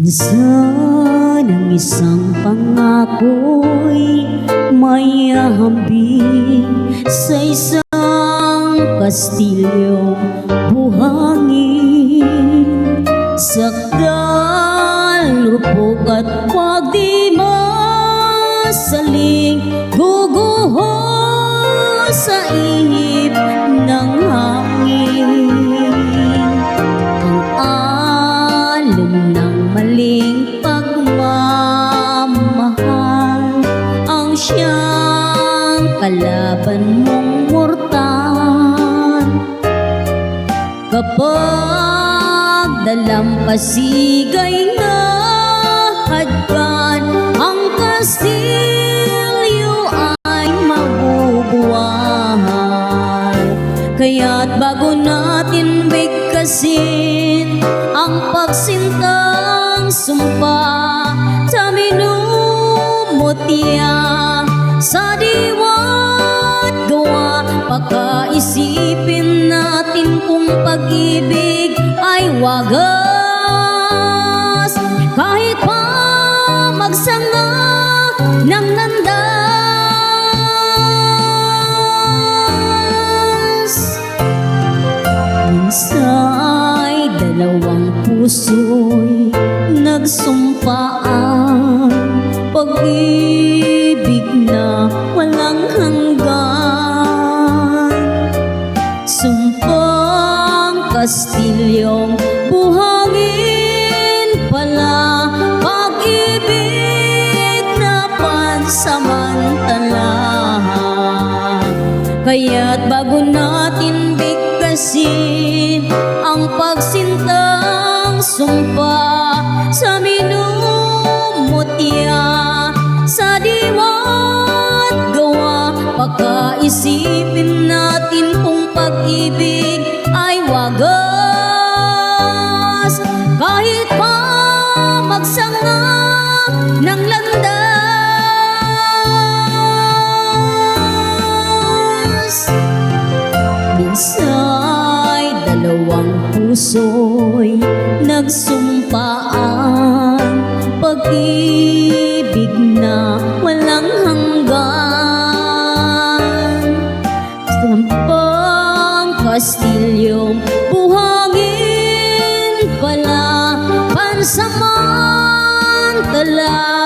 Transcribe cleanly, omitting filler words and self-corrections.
Minsan ang isang pangako'y may hambing sa isang kastilyong buhangin. Sakdal, rupok at pagdi masaling guguho sa ihip ng hangin. Ang alon ng maling pagmamahal ang siyang kalaban mong mortal. Kapag dalampasigay na hadkan, ang kastilyo ay mabubuhay. Kaya't bago natin bigkasin ang pagsintang sumpa sa minumutya sa diwa't gawa, pakaisipin natin kung pag-ibig ay wagas. Kahit pa magsanga ng landas, minsa'y dalawang puso'y nagsumpaan, pag-ibig na walang hanggan. Sumpang kastilyong buhangin pala, pag-ibig na pansamantala. Kaya't bago natin bigkasin ang pagsintang sumpa sa minumutya sa diwa't gawa, pakaisipin natin kung pag-ibig ay wagas. Kahit pa magsanga ng landas, minsa'y dalawang puso'y nagsumpaan, pag-ibig na walang hanggan. Sampang kastilyong buhangin pala, pansamantala.